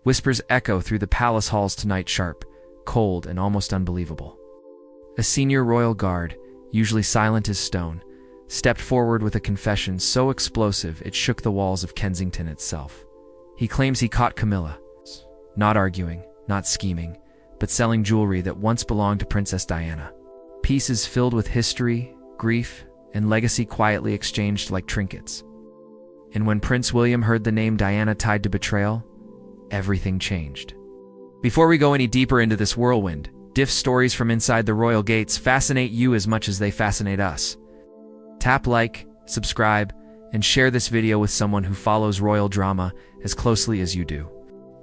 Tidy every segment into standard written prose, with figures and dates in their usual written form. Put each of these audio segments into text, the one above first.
Whispers echo through the palace halls tonight, sharp, cold, and almost unbelievable. A senior royal guard, usually silent as stone, stepped forward with a confession so explosive it shook the walls of Kensington itself. He claims he caught Camilla, not arguing, not scheming, but selling jewelry that once belonged to Princess Diana. Pieces filled with history, grief, and legacy quietly exchanged like trinkets. And when Prince William heard the name Diana tied to betrayal, everything changed. Before we go any deeper into this whirlwind, Diff's stories from inside the royal gates fascinate you as much as they fascinate us. Tap like, subscribe, and share this video with someone who follows royal drama as closely as you do.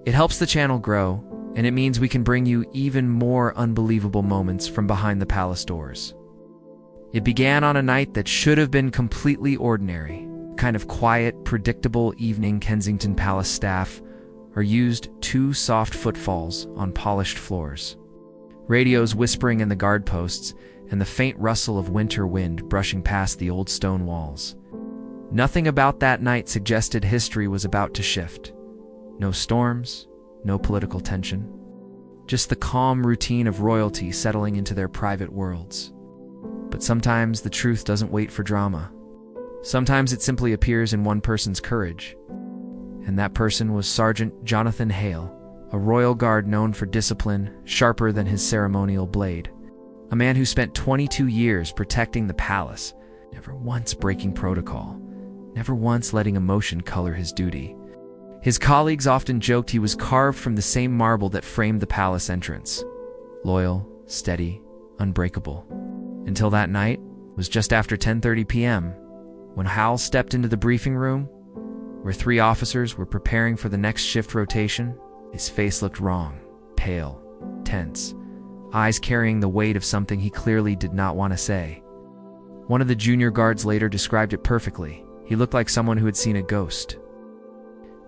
It helps the channel grow, and it means we can bring you even more unbelievable moments from behind the palace doors. It began on a night that should have been completely ordinary. Kind of quiet, predictable evening. Kensington Palace staff are used 2 soft footfalls on polished floors. Radios whispering in the guard posts, and the faint rustle of winter wind brushing past the old stone walls. Nothing about that night suggested history was about to shift. No storms, no political tension. Just the calm routine of royalty settling into their private worlds. But sometimes the truth doesn't wait for drama. Sometimes it simply appears in one person's courage. And that person was Sergeant Jonathan Hale, a royal guard known for discipline sharper than his ceremonial blade. A man who spent 22 years protecting the palace, never once breaking protocol, never once letting emotion color his duty. His colleagues often joked he was carved from the same marble that framed the palace entrance. Loyal, steady, unbreakable. Until that night was just after 10:30 p.m., when Hal stepped into the briefing room, where 3 officers were preparing for the next shift rotation. His face looked wrong, pale, tense, eyes carrying the weight of something he clearly did not want to say. One of the junior guards later described it perfectly. He looked like someone who had seen a ghost.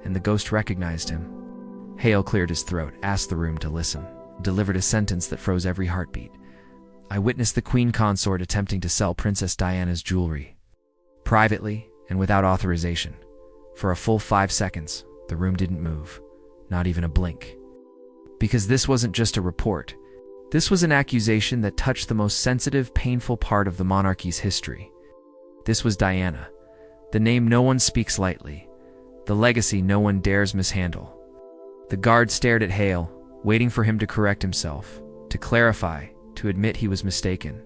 And the ghost recognized him. Hale cleared his throat, asked the room to listen, delivered a sentence that froze every heartbeat. I witnessed the Queen Consort attempting to sell Princess Diana's jewelry. Privately and without authorization. For a full 5 seconds, the room didn't move, not even a blink. Because this wasn't just a report. This was an accusation that touched the most sensitive, painful part of the monarchy's history. This was Diana, the name no one speaks lightly, the legacy no one dares mishandle. The guard stared at Hale, waiting for him to correct himself, to clarify, to admit he was mistaken.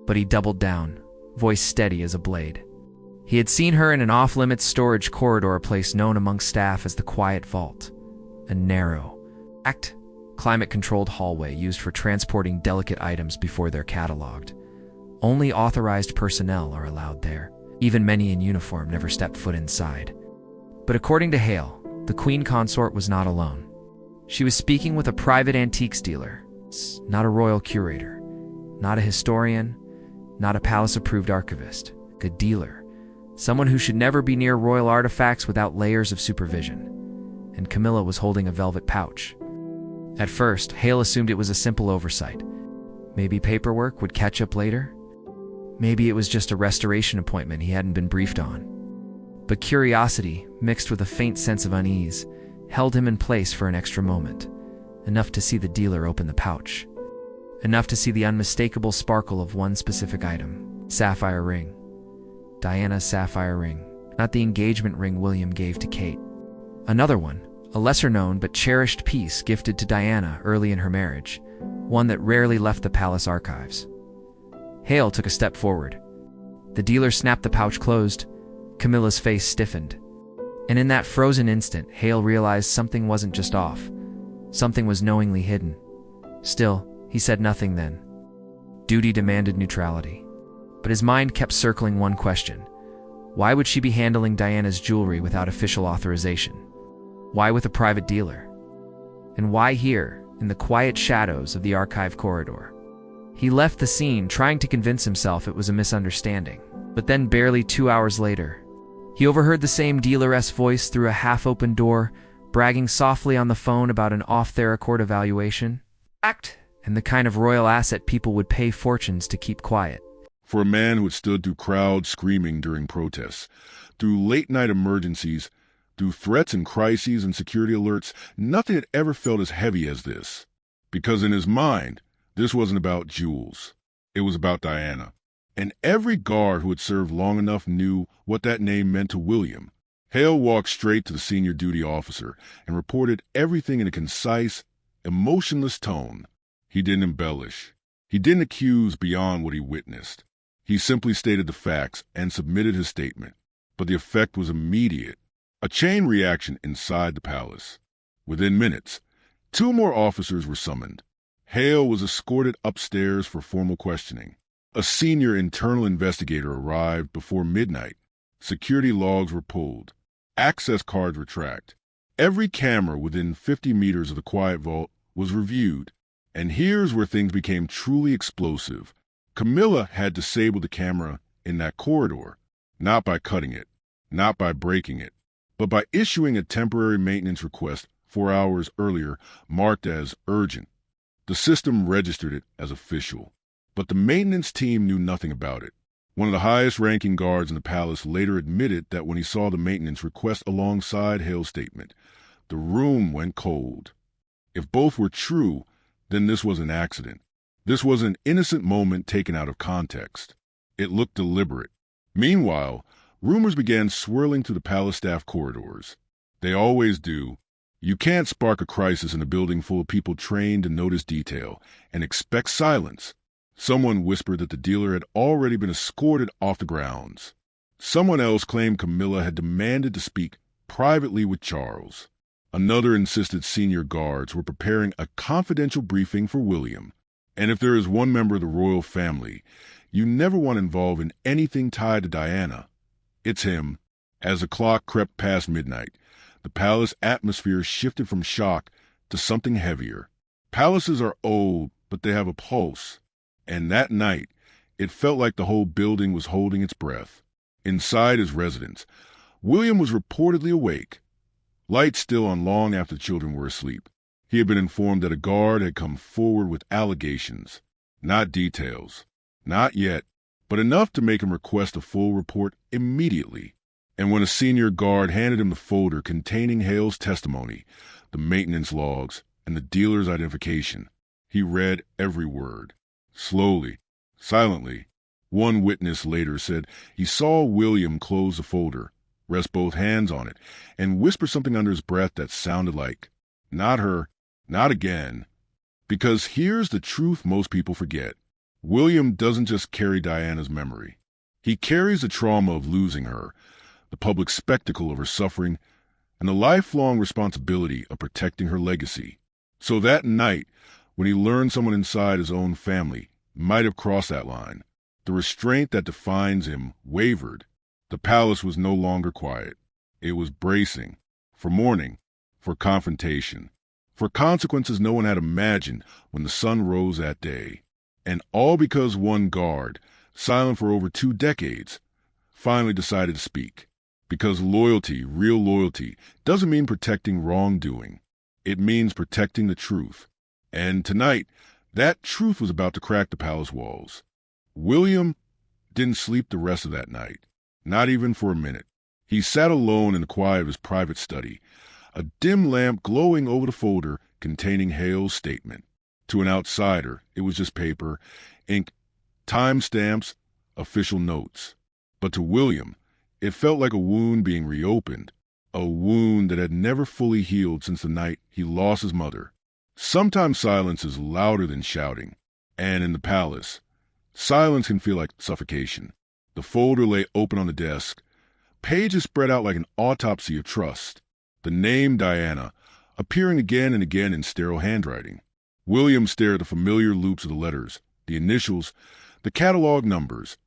But he doubled down, voice steady as a blade. He had seen her in an off-limits storage corridor, a place known among staff as the Quiet Vault. A narrow, climate-controlled hallway used for transporting delicate items before they're cataloged. Only authorized personnel are allowed there. Even many in uniform never stepped foot inside. But according to Hale, the Queen Consort was not alone. She was speaking with a private antiques dealer, not a royal curator, not a historian, not a palace-approved archivist, a dealer. Someone who should never be near royal artifacts without layers of supervision. And Camilla was holding a velvet pouch. At first, Hale assumed it was a simple oversight. Maybe paperwork would catch up later? Maybe it was just a restoration appointment he hadn't been briefed on. But curiosity, mixed with a faint sense of unease, held him in place for an extra moment. Enough to see the dealer open the pouch. Enough to see the unmistakable sparkle of one specific item. Sapphire ring. Diana's sapphire ring, not the engagement ring William gave to Kate. Another one, a lesser-known but cherished piece gifted to Diana early in her marriage, one that rarely left the palace archives. Hale took a step forward. The dealer snapped the pouch closed. Camilla's face stiffened. And in that frozen instant, Hale realized something wasn't just off. Something was knowingly hidden. Still, he said nothing then. Duty demanded neutrality. But his mind kept circling one question. Why would she be handling Diana's jewelry without official authorization? Why with a private dealer? And why here, in the quiet shadows of the archive corridor? He left the scene trying to convince himself it was a misunderstanding. But then barely 2 hours later, he overheard the same dealeress voice through a half-open door, bragging softly on the phone about an off-the-record evaluation. And the kind of royal asset people would pay fortunes to keep quiet. For a man who had stood through crowds screaming during protests, through late-night emergencies, Through threats and crises and security alerts, nothing had ever felt as heavy as this. Because in his mind, this wasn't about jewels. It was about Diana. And every guard who had served long enough knew what that name meant to William. Hale walked straight to the senior duty officer and reported everything in a concise, emotionless tone. He didn't embellish. He didn't accuse beyond what he witnessed. He simply stated the facts and submitted his statement. But the effect was immediate. A chain reaction inside the palace. Within minutes, 2 more officers were summoned. Hale was escorted upstairs for formal questioning. A senior internal investigator arrived before midnight. Security logs were pulled. Access cards were tracked. Every camera within 50 meters of the quiet vault was reviewed. And here's where things became truly explosive. Camilla had disabled the camera in that corridor, not by cutting it, not by breaking it, but by issuing a temporary maintenance request 4 hours earlier marked as urgent. The system registered it as official, but the maintenance team knew nothing about it. One of the highest-ranking guards in the palace later admitted that when he saw the maintenance request alongside Hale's statement, the room went cold. If both were true, then this was an accident. This was an innocent moment taken out of context. It looked deliberate. Meanwhile, rumors began swirling through the palace staff corridors. They always do. You can't spark a crisis in a building full of people trained to notice detail and expect silence. Someone whispered that the dealer had already been escorted off the grounds. Someone else claimed Camilla had demanded to speak privately with Charles. Another insisted senior guards were preparing a confidential briefing for William. And if there is one member of the royal family you never want involved in anything tied to Diana, it's him. As the clock crept past midnight, the palace atmosphere shifted from shock to something heavier. Palaces are old, but they have a pulse. And that night, it felt like the whole building was holding its breath. Inside his residence, William was reportedly awake, lights still on long after the children were asleep. He had been informed that a guard had come forward with allegations, not details, not yet, but enough to make him request a full report immediately. And when a senior guard handed him the folder containing Hale's testimony, the maintenance logs, and the dealer's identification, he read every word. Slowly, silently. One witness later said he saw William close the folder, rest both hands on it, and whisper something under his breath that sounded like, "Not her, not again." Because here's the truth most people forget. William doesn't just carry Diana's memory. He carries the trauma of losing her, the public spectacle of her suffering, and the lifelong responsibility of protecting her legacy. So that night, when he learned someone inside his own family might have crossed that line, the restraint that defines him wavered. The palace was no longer quiet. It was bracing for mourning, for confrontation, for consequences no one had imagined when the sun rose that day. And all because one guard, silent for over 2 decades, finally decided to speak. Because loyalty, real loyalty, doesn't mean protecting wrongdoing. It means protecting the truth. And tonight, that truth was about to crack the palace walls. William didn't sleep the rest of that night, not even for a minute. He sat alone in the quiet of his private study, a dim lamp glowing over the folder containing Hale's statement. To an outsider, it was just paper, ink, timestamps, official notes. But to William, it felt like a wound being reopened, a wound that had never fully healed since the night he lost his mother. Sometimes silence is louder than shouting, and in the palace, silence can feel like suffocation. The folder lay open on the desk, pages spread out like an autopsy of trust, the name Diana appearing again and again in sterile handwriting. William stared at the familiar loops of the letters, the initials, the catalog numbers,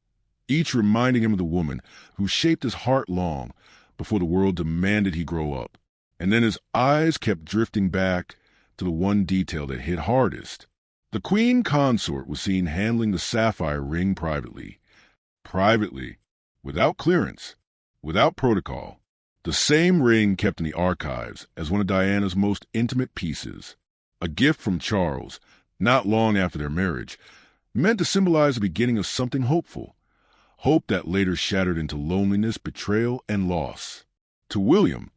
each reminding him of the woman who shaped his heart long before the world demanded he grow up. And then his eyes kept drifting back to the one detail that hit hardest. The queen consort was seen handling the sapphire ring privately. Privately, without clearance, without protocol. The same ring kept in the archives as one of Diana's most intimate pieces. A gift from Charles, not long after their marriage, meant to symbolize the beginning of something hopeful. Hope that later shattered into loneliness, betrayal, and loss. To William,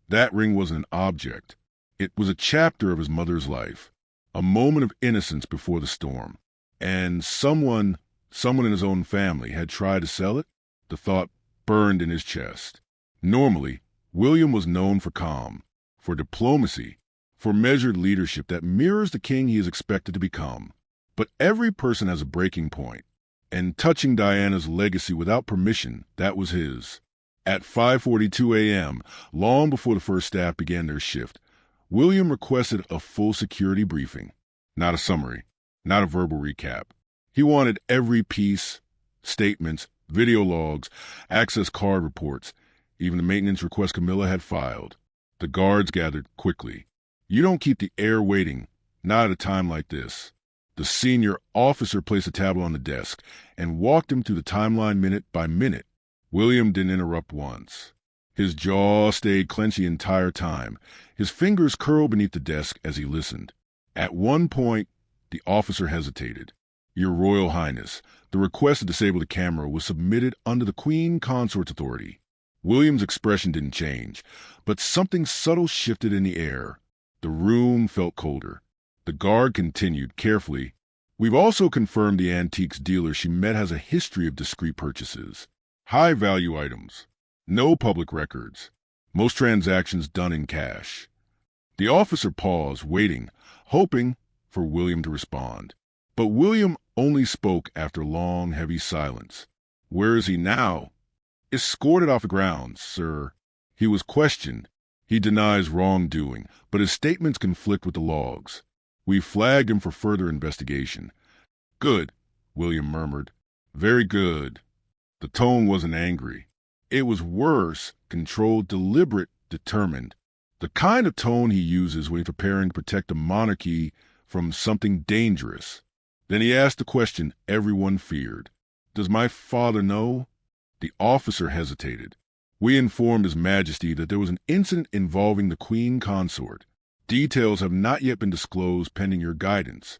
That ring wasn't an object. It was a chapter of his mother's life, a moment of innocence before the storm. And someone in his own family had tried to sell it? The thought burned in his chest. Normally, William was known for calm, for diplomacy, for measured leadership that mirrors the king he is expected to become. But every person has a breaking point, and touching Diana's legacy without permission, that was his. At 5:42 a.m., long before the first staff began their shift, William requested a full security briefing. Not a summary, not a verbal recap. He wanted every piece, statements, video logs, access card reports, even the maintenance request Camilla had filed. The guards gathered quickly. You don't keep the heir waiting, not at a time like this. The senior officer placed a tablet on the desk and walked him through the timeline minute by minute. William didn't interrupt once. His jaw stayed clenched the entire time. His fingers curled beneath the desk as he listened. At one point, the officer hesitated. Your Royal Highness, the request to disable the camera was submitted under the Queen Consort's authority. William's expression didn't change, but something subtle shifted in the air. The room felt colder. The guard continued carefully. We've also confirmed the antiques dealer she met has a history of discreet purchases. High-value items. No public records. Most transactions done in cash. The officer paused, waiting, hoping for William to respond. But William only spoke after a long, heavy silence. Where is he now? Escorted off the grounds, sir. He was questioned. He denies wrongdoing, but his statements conflict with the logs. We flagged him for further investigation. Good, William murmured. Very good. The tone wasn't angry. It was worse, controlled, deliberate, determined. The kind of tone he uses when he's preparing to protect the monarchy from something dangerous. Then he asked the question everyone feared. Does my father know? The officer hesitated. We informed His Majesty that there was an incident involving the Queen Consort. Details have not yet been disclosed pending your guidance.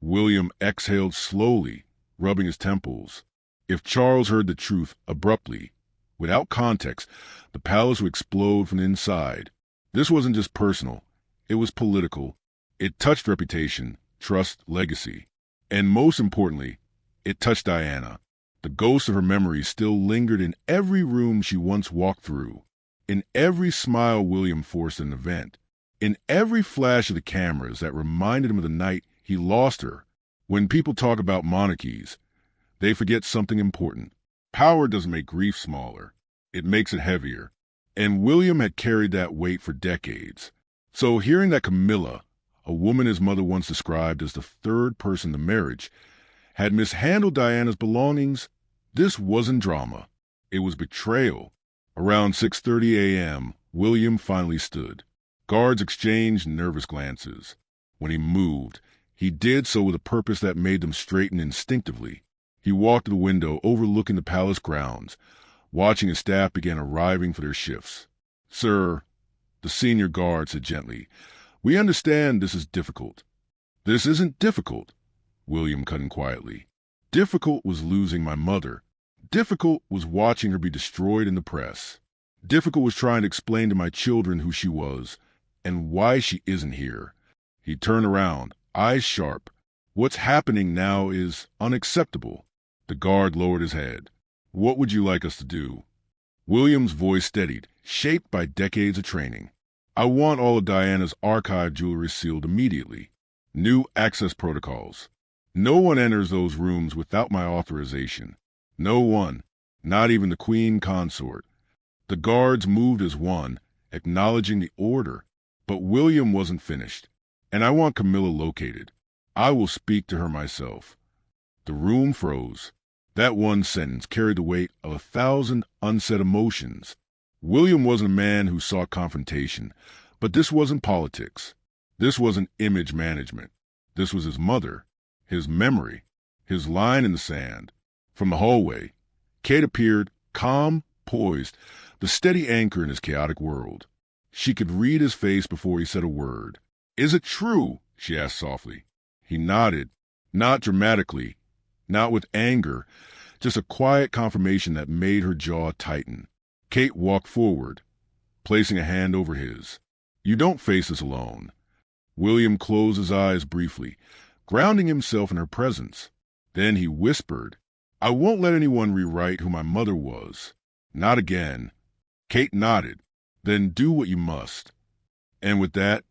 William exhaled slowly, rubbing his temples. If Charles heard the truth abruptly, without context, the palace would explode from the inside. This wasn't just personal. It was political. It touched reputation, trust, legacy. And most importantly, it touched Diana. The ghost of her memory still lingered in every room she once walked through, in every smile William forced an event, in every flash of the cameras that reminded him of the night he lost her. When people talk about monarchies, they forget something important. Power doesn't make grief smaller. It makes it heavier. And William had carried that weight for decades. So hearing that Camilla, a woman his mother once described as the third person in the marriage, had mishandled Diana's belongings, this wasn't drama. It was betrayal. Around 6:30 a.m., William finally stood. Guards exchanged nervous glances. When he moved, he did so with a purpose that made them straighten instinctively. He walked to the window overlooking the palace grounds, watching his staff begin arriving for their shifts. Sir, the senior guard said gently, we understand this is difficult. This isn't difficult, William cut in quietly. Difficult was losing my mother. Difficult was watching her be destroyed in the press. Difficult was trying to explain to my children who she was and why she isn't here. He turned around, eyes sharp. What's happening now is unacceptable. The guard lowered his head. What would you like us to do? William's voice steadied, shaped by decades of training. I want all of Diana's archive jewelry sealed immediately. New access protocols. No one enters those rooms without my authorization. No one, not even the Queen Consort. The guards moved as one, acknowledging the order. But William wasn't finished, and I want Camilla located. I will speak to her myself. The room froze. That one sentence carried the weight of 1,000 unsaid emotions. William wasn't a man who sought confrontation, but this wasn't politics. This wasn't image management. This was his mother, his memory, his line in the sand. From the hallway, Kate appeared, calm, poised, the steady anchor in his chaotic world. She could read his face before he said a word. Is it true? She asked softly. He nodded, not dramatically, not with anger, just a quiet confirmation that made her jaw tighten. Kate walked forward. placing a hand over his. "You don't face this alone." William closed his eyes briefly, grounding himself in her presence. Then he whispered, "I won't let anyone rewrite who my mother was. Not again." Kate nodded. "Then do what you must." And with that,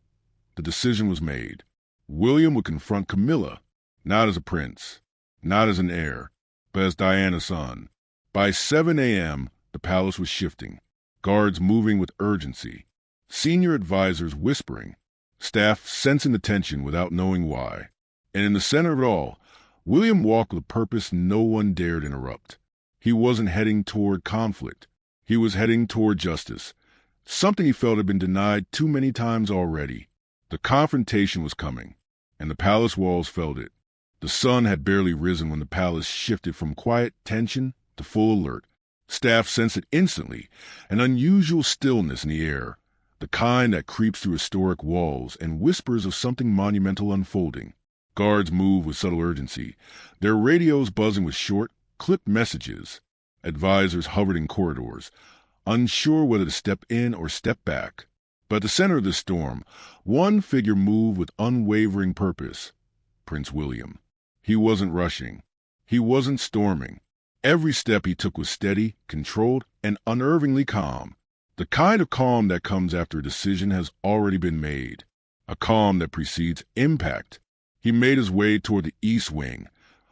the decision was made. William would confront Camilla, not as a prince, not as an heir, but as Diana's son. By 7 a.m., the palace was shifting, guards moving with urgency, senior advisors whispering, staff sensing the tension without knowing why. And in the center of it all, William walked with a purpose no one dared interrupt. He wasn't heading toward conflict. He was heading toward justice, something he felt had been denied too many times already. The confrontation was coming, and the palace walls felt it. The sun had barely risen when the palace shifted from quiet tension to full alert. Staff sensed it instantly, an unusual stillness in the air, the kind that creeps through historic walls and whispers of something monumental unfolding. Guards moved with subtle urgency, their radios buzzing with short, clipped messages. Advisors hovered in corridors, unsure whether to step in or step back. But at the center of the storm, one figure moved with unwavering purpose: Prince William. He wasn't rushing. He wasn't storming. Every step he took was steady, controlled, and unnervingly calm. The kind of calm that comes after a decision has already been made. A calm that precedes impact. He made his way toward the East Wing,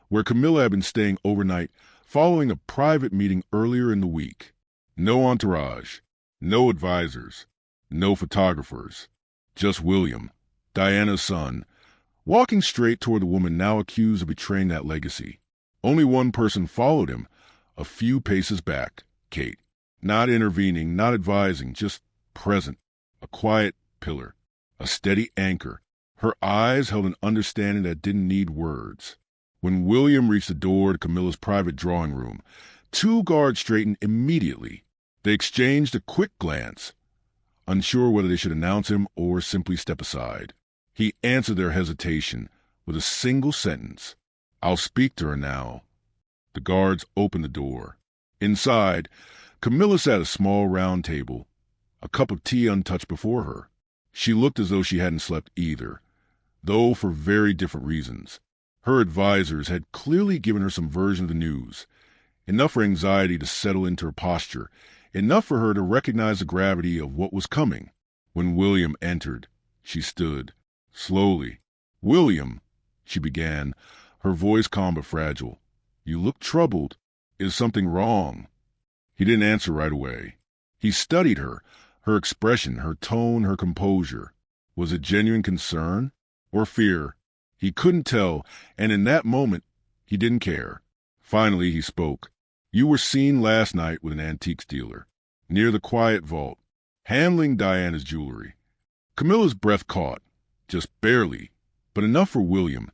where Camilla had been staying overnight following a private meeting earlier in the week. No entourage, no advisors, no photographers. Just William, Diana's son, walking straight toward the woman now accused of betraying that legacy. Only one person followed him, a few paces back: Kate. Not intervening, not advising, just present. A quiet pillar, a steady anchor. Her eyes held an understanding that didn't need words. When William reached the door to Camilla's private drawing room, two guards straightened immediately. They exchanged a quick glance, unsure whether they should announce him or simply step aside. He answered their hesitation with a single sentence: "I'll speak to her now." The guards opened the door. Inside, Camilla sat at a small round table, a cup of tea untouched before her. She looked as though she hadn't slept either, though for very different reasons. Her advisors had clearly given her some version of the news, enough for anxiety to settle into her posture, enough for her to recognize the gravity of what was coming. When William entered, she stood, slowly. "William," she began, her voice calm but fragile. "You look troubled. Is something wrong?" He didn't answer right away. He studied her, her expression, her tone, her composure. Was it genuine concern or fear? He couldn't tell, and in that moment, he didn't care. Finally, he spoke. "You were seen last night with an antiques dealer, near the quiet vault, handling Diana's jewelry." Camilla's breath caught, just barely, but enough for William,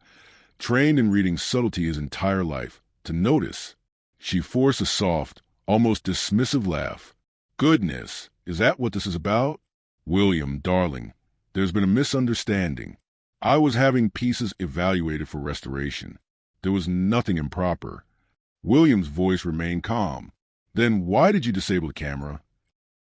trained in reading subtlety his entire life, to notice. She forced a soft, almost dismissive laugh. "Goodness, is that what this is about?" "William, darling, there's been a misunderstanding. I was having pieces evaluated for restoration. There was nothing improper." William's voice remained calm. "Then why did you disable the camera?"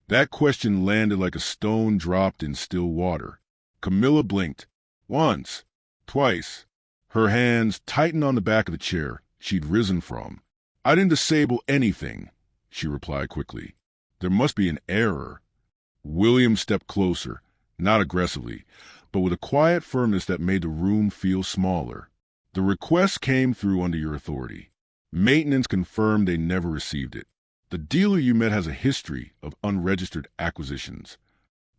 That question landed like a stone dropped in still water. Camilla blinked. Once, twice. Her hands tightened on the back of the chair she'd risen from. "I didn't disable anything," she replied quickly. "There must be an error." William stepped closer, not aggressively, but with a quiet firmness that made the room feel smaller. "The request came through under your authority. Maintenance confirmed they never received it. The dealer you met has a history of unregistered acquisitions."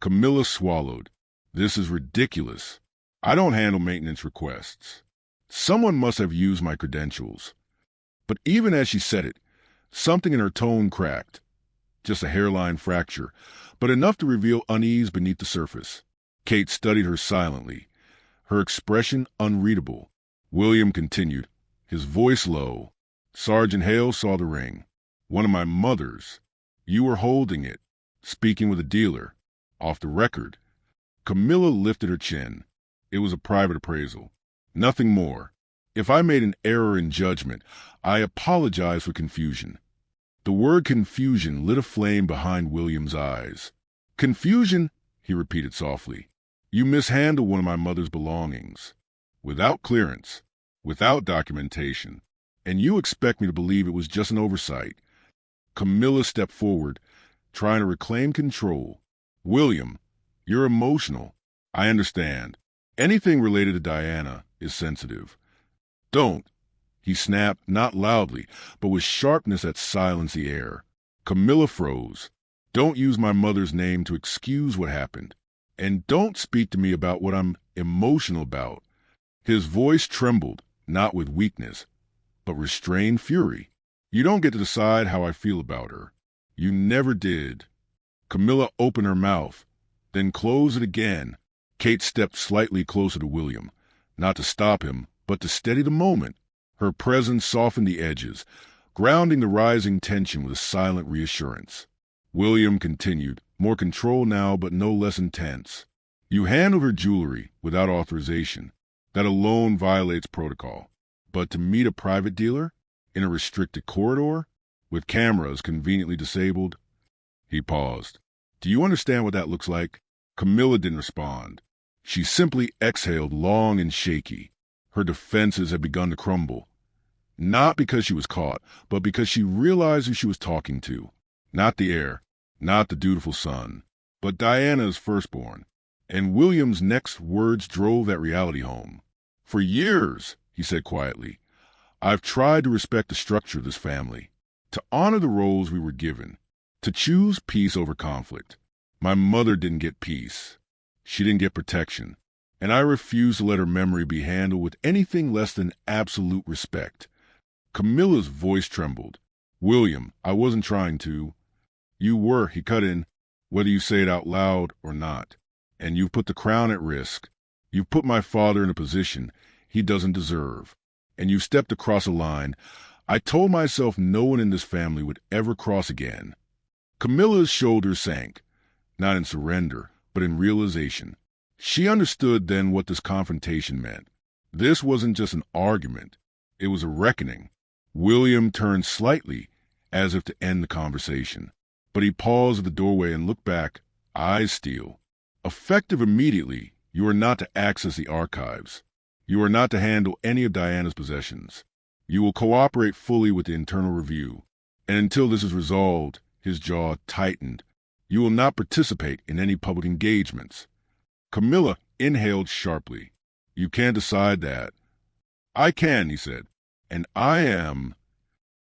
Camilla swallowed. "This is ridiculous. I don't handle maintenance requests. Someone must have used my credentials." But even as she said it, something in her tone cracked. Just a hairline fracture, but enough to reveal unease beneath the surface. Kate studied her silently, her expression unreadable. William continued, his voice low. "Sergeant Hale saw the ring. One of my mother's. You were holding it, speaking with a dealer. Off the record." Camilla lifted her chin. It was a private appraisal. Nothing more. If I made an error in judgment, I apologize for confusion. The word confusion lit a flame behind William's eyes. Confusion, he repeated softly. You mishandled one of my mother's belongings. Without clearance, without documentation. And you expect me to believe it was just an oversight. Camilla stepped forward, trying to reclaim control. William, you're emotional. I understand. Anything related to Diana is sensitive. Don't, he snapped, not loudly, but with sharpness that silenced the air. Camilla froze. Don't use my mother's name to excuse what happened. And don't speak to me about what I'm emotional about. His voice trembled, not with weakness, but restrained fury. You don't get to decide how I feel about her. You never did. Camilla opened her mouth, then closed it again. Kate stepped slightly closer to William, not to stop him, but to steady the moment. Her presence softened the edges, grounding the rising tension with a silent reassurance. William continued, more control now but no less intense. You handled her jewelry without authorization. That alone violates protocol. But to meet a private dealer in a restricted corridor with cameras conveniently disabled? He paused. Do you understand what that looks like? Camilla didn't respond. She simply exhaled long and shaky. Her defenses had begun to crumble. Not because she was caught, but because she realized who she was talking to. Not the heir, not the dutiful son, but Diana's firstborn. And William's next words drove that reality home. For years, he said quietly, I've tried to respect the structure of this family, to honor the roles we were given, to choose peace over conflict. My mother didn't get peace. She didn't get protection. And I refuse to let her memory be handled with anything less than absolute respect. Camilla's voice trembled. William, I wasn't trying to. You were, he cut in, whether you say it out loud or not. And you've put the crown at risk. You've put my father in a position he doesn't deserve. And you've stepped across a line I told myself no one in this family would ever cross again. Camilla's shoulders sank, not in surrender, but in realization. She understood then what this confrontation meant. This wasn't just an argument. It was a reckoning. William turned slightly, as if to end the conversation. But he paused at the doorway and looked back, eyes steel. Effective immediately, you are not to access the archives. You are not to handle any of Diana's possessions. You will cooperate fully with the internal review. And until this is resolved, his jaw tightened, you will not participate in any public engagements. Camilla inhaled sharply. You can't decide that. I can, he said. And I am.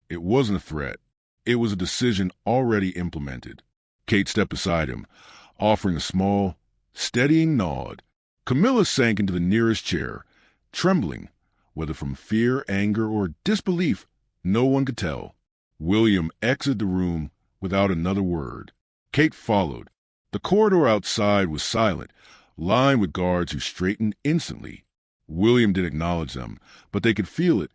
It wasn't a threat. It was a decision already implemented. Kate stepped beside him, offering a small, steadying nod. Camilla sank into the nearest chair, trembling, whether from fear, anger, or disbelief, no one could tell. William exited the room without another word. Kate followed. The corridor outside was silent, lined with guards who straightened instantly. William didn't acknowledge them, but they could feel it.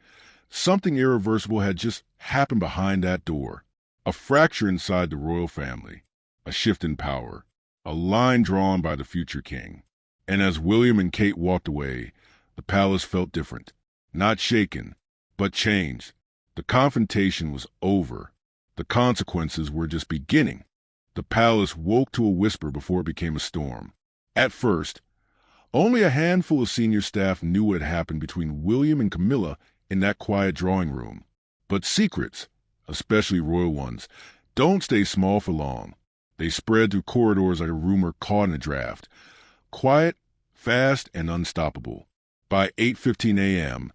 Something irreversible had just happened behind that door. A fracture inside the royal family. A shift in power. A line drawn by the future king. And as William and Kate walked away, the palace felt different. Not shaken, but changed. The confrontation was over. The consequences were just beginning. The palace woke to a whisper before it became a storm. At first, only a handful of senior staff knew what had happened between William and Camilla in that quiet drawing room. But secrets, especially royal ones, don't stay small for long. They spread through corridors like a rumor caught in a draft. Quiet, fast, and unstoppable. By 8:15 a.m.,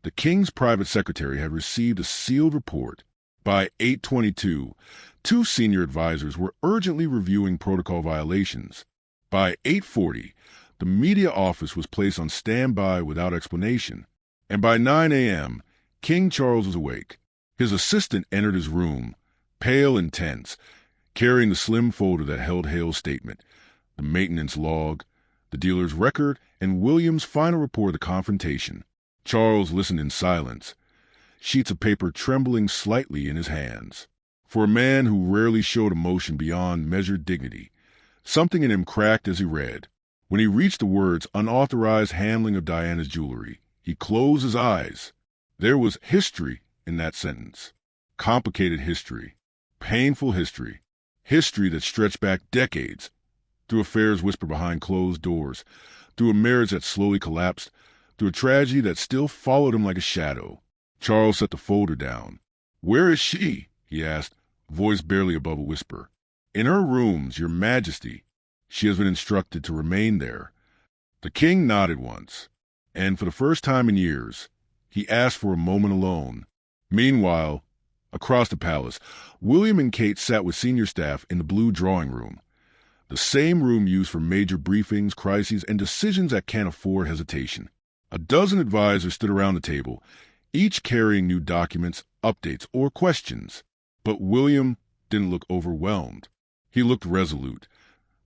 the king's private secretary had received a sealed report. By 8:22, two senior advisors were urgently reviewing protocol violations. By 8:40, the media office was placed on standby without explanation. And by 9 a.m., King Charles was awake. His assistant entered his room, pale and tense, carrying the slim folder that held Hale's statement, the maintenance log, the dealer's record, and William's final report of the confrontation. Charles listened in silence, sheets of paper trembling slightly in his hands. For a man who rarely showed emotion beyond measured dignity, something in him cracked as he read. When he reached the words, unauthorized handling of Diana's jewelry, he closed his eyes. There was history in that sentence. Complicated history. Painful history. History that stretched back decades, through affairs whispered behind closed doors, through a marriage that slowly collapsed, through a tragedy that still followed him like a shadow. Charles set the folder down. "Where is she?" he asked, voice barely above a whisper. "In her rooms, Your Majesty. She has been instructed to remain there." The king nodded once, and for the first time in years, he asked for a moment alone. Meanwhile, across the palace, William and Kate sat with senior staff in the blue drawing room, the same room used for major briefings, crises, and decisions that can't afford hesitation. A dozen advisors stood around the table, each carrying new documents, updates, or questions. But William didn't look overwhelmed. He looked resolute,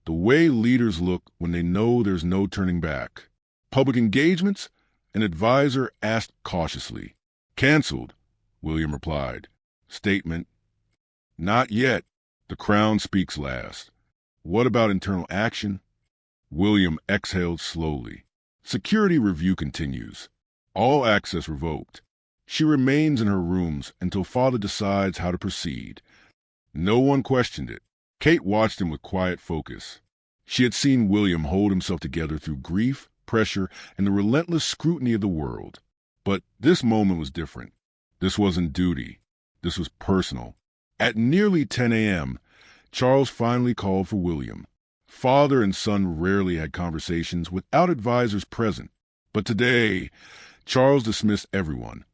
the way leaders look when they know there's no turning back. "Public engagements?" An advisor asked cautiously. "Canceled," William replied. Statement: "Not yet. The Crown speaks last." "What about internal action?" William exhaled slowly. "Security review continues. All access revoked. She remains in her rooms until Father decides how to proceed." No one questioned it. Kate watched him with quiet focus. She had seen William hold himself together through grief, pressure, and the relentless scrutiny of the world. But this moment was different. This wasn't duty. This was personal. At nearly 10 a.m., Charles finally called for William. Father and son rarely had conversations without advisors present. But today, Charles dismissed everyone,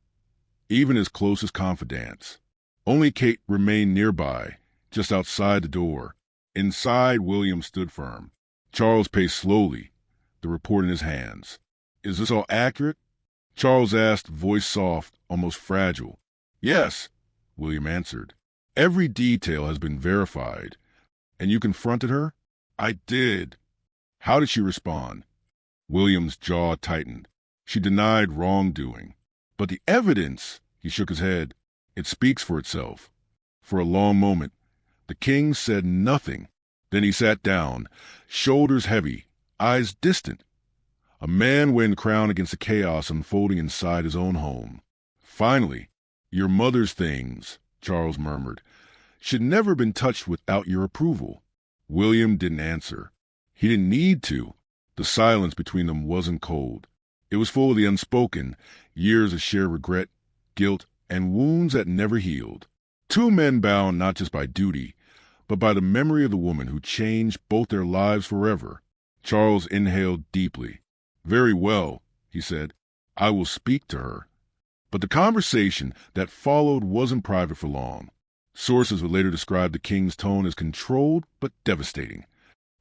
even his closest confidants. Only Kate remained nearby, just outside the door. Inside, William stood firm. Charles paced slowly, the report in his hands. "Is this all accurate?" Charles asked, voice soft, almost fragile. "Yes," William answered. "Every detail has been verified." "And you confronted her?" "I did." "How did she respond?" William's jaw tightened. "She denied wrongdoing." "But the evidence," he shook his head, "it speaks for itself." For a long moment, the king said nothing. Then he sat down, shoulders heavy, eyes distant. A man weighing the crown against the chaos unfolding inside his own home. Finally, "Your mother's things," Charles murmured, "should never have been touched without your approval." William didn't answer. He didn't need to. The silence between them wasn't cold. It was full of the unspoken, years of shared regret, guilt, and wounds that never healed. Two men bound not just by duty, but by the memory of the woman who changed both their lives forever. Charles inhaled deeply. "Very well," he said. "I will speak to her." But the conversation that followed wasn't private for long. Sources would later describe the king's tone as controlled but devastating.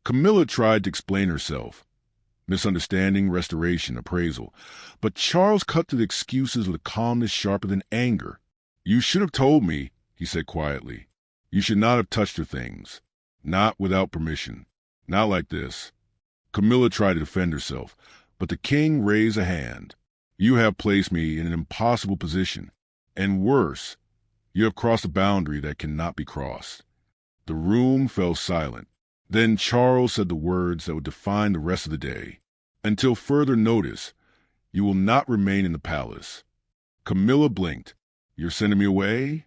Camilla tried to explain herself. Misunderstanding, restoration, appraisal. But Charles cut through the excuses with a calmness sharper than anger. "You should have told me," he said quietly. "You should not have touched her things. Not without permission. Not like this." Camilla tried to defend herself, but the king raised a hand. "You have placed me in an impossible position. And worse, you have crossed a boundary that cannot be crossed." The room fell silent. Then Charles said the words that would define the rest of the day. "Until further notice, you will not remain in the palace." Camilla blinked. "You're sending me away?"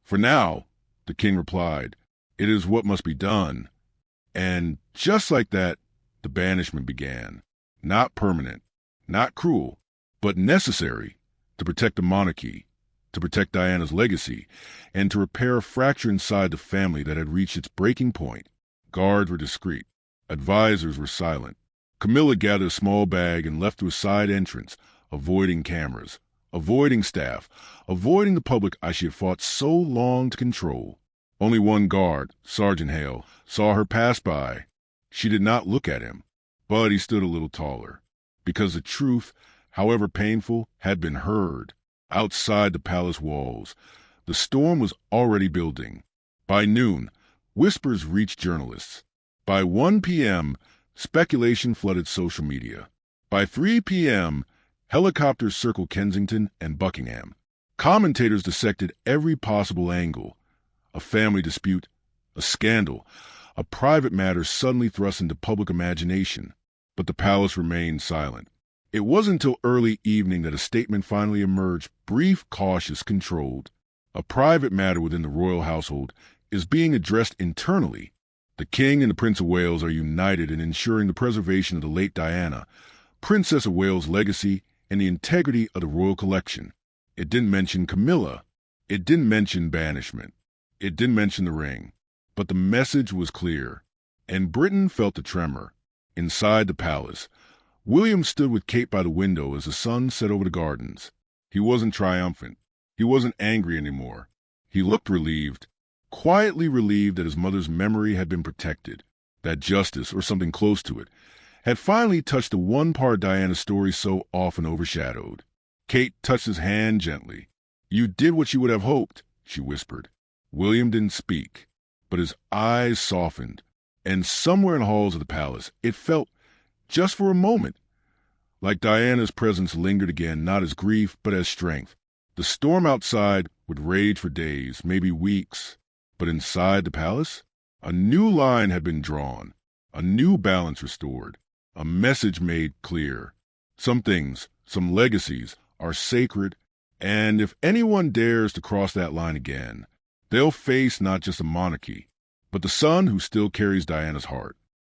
"For now," the king replied. "It is what must be done." And just like that, the banishment began. Not permanent, not cruel, but necessary to protect the monarchy, to protect Diana's legacy, and to repair a fracture inside the family that had reached its breaking point. Guards were discreet. Advisors were silent. Camilla gathered a small bag and left through a side entrance, avoiding cameras, avoiding staff, avoiding the public she had fought so long to control. Only one guard, Sergeant Hale, saw her pass by. She did not look at him, but he stood a little taller, because the truth, however painful, had been heard. Outside the palace walls, the storm was already building. By noon, whispers reached journalists. By 1 p.m., speculation flooded social media. By 3 p.m., helicopters circled Kensington and Buckingham. Commentators dissected every possible angle. A family dispute, a scandal, a private matter suddenly thrust into public imagination. But the palace remained silent. It wasn't until early evening that a statement finally emerged, brief, cautious, controlled. "A private matter within the royal household is being addressed internally." The King and the Prince of Wales are united in ensuring the preservation of the late Diana, Princess of Wales' legacy and the integrity of the royal collection. It didn't mention Camilla. It didn't mention banishment. It didn't mention the ring. But the message was clear, and Britain felt the tremor. Inside the palace, William stood with Kate by the window as the sun set over the gardens. He wasn't triumphant. He wasn't angry anymore. He looked relieved, quietly relieved that his mother's memory had been protected, that justice, or something close to it, had finally touched the one part of Diana's story so often overshadowed. Kate touched his hand gently. "You did what you would have hoped," she whispered. William didn't speak, but his eyes softened, and somewhere in the halls of the palace, it felt, just for a moment, like Diana's presence lingered again, not as grief, but as strength. The storm outside would rage for days, maybe weeks, but inside the palace, a new line had been drawn, a new balance restored, a message made clear. Some things, some legacies, are sacred, and if anyone dares to cross that line again, they'll face not just a monarchy, but the son who still carries Diana's heart.